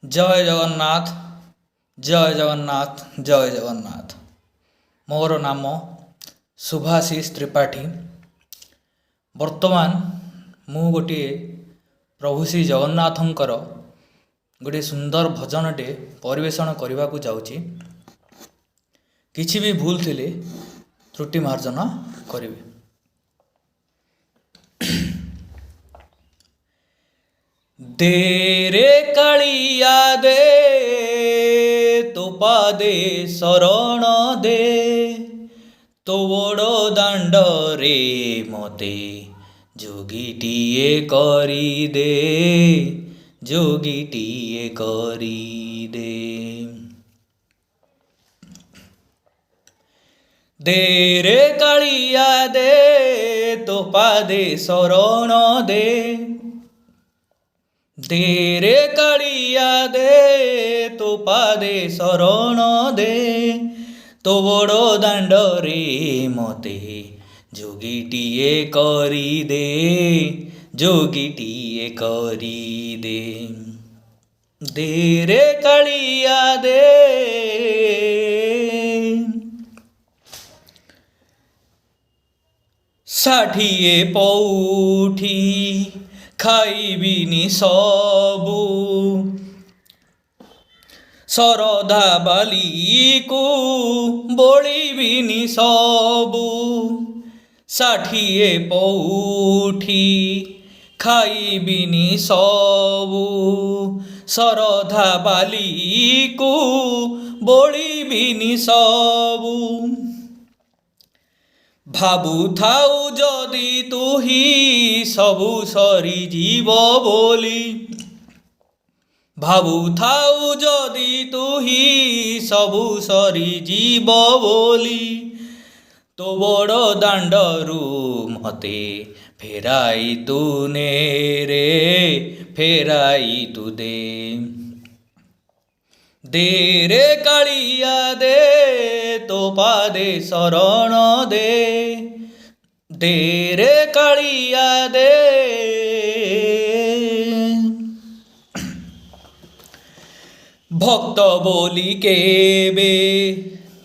जय जगन्नाथ जय जगन्नाथ जय जगन्नाथ। मोर नाम सुभाषिष त्रिपाठी। वर्तमान मु गोटे प्रभु श्री जगन्नाथंकर गोटे सुंदर भजनटे परिवेषण करने को जाऊँगी। किछि भी भूल थिले त्रुटि मार्जन करिवे। दे रे कालिया दे तो पादे शरण दे तो बड़ो दांड रे मते जोगीटीए करी दे जोगीटीए करी दे। दे रे कालिया दे तो पादे शरण दे दे रे कालिया दे तो पादे शरण दे तो बड़ो दांड रे मते जोगीटीए करी दे जोगीटीए करी दे। दे रे कालिया दे षाठिए पौठी खाइबिनी सबू शरधा बाली को बोलिबिनी सबू। षाठिए पौठी खाइबिनी सबू शरधा बाली को बोलिबिनी सबू। भाबु थाउ जदि तुही सबु सरी जीव बोली भाबु थाउ जदि तुही सबु सरी जीव बोली तो बड़ो दांडरू मते फेराई तूने रे फेराई तू दे। दे रे कालिया दे तो पादे शरण दे दे रे कालिया दे। भक्त बोली केबे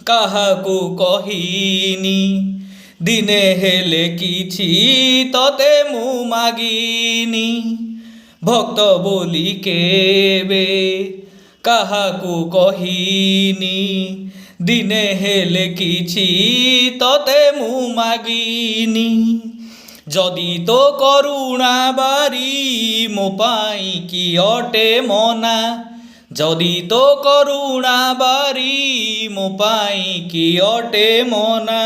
काहाकू कहिनी दिने हेले किछि तते मु मागिनी। भक्त बोली केबे काहाकू कहिनी दिने हेले किछि तते मु मागिनी। जदि तो करुणा बारी मो पाई कि अटे मना जदि तो करुणा बारी मो पाई कि अटे मना।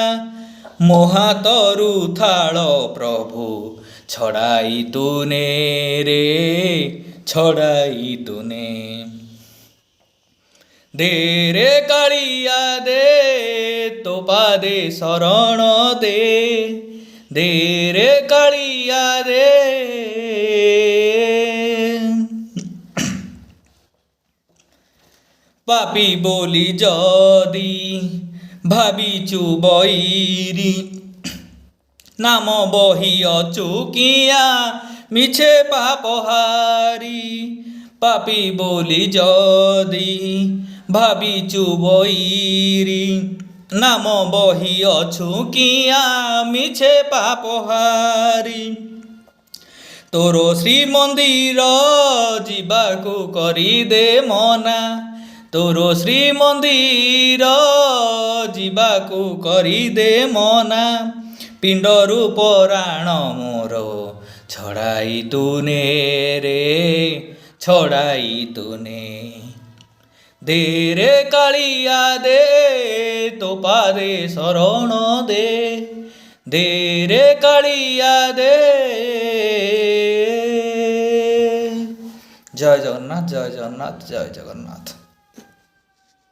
मो हातरू थाल प्रभु छड़ाई तूने रे छड़ाई तूने। दे रे कालिया दे तो पादे शरण दे दे रे कालिया दे। पापी बोली जदि भाविचु बैरी नाम बही अचुकिया मिछे पापहारी। पापी बोली जदि भाविचु बैरी नाम बही अछुकिया मिछे पापहारी। तोरो श्रीमंदिर जीवाकू करी दे मना तोरो श्रीमंदिर जीवाकू करी दे मना। पिंडरू पराण मोर छड़ाई तूने रे छड़ाई तूने। दे रे कालिया दे तो पादे शरण दे दे रे कालिया दे। जय जगन्नाथ जय जगन्नाथ जय जगन्नाथ।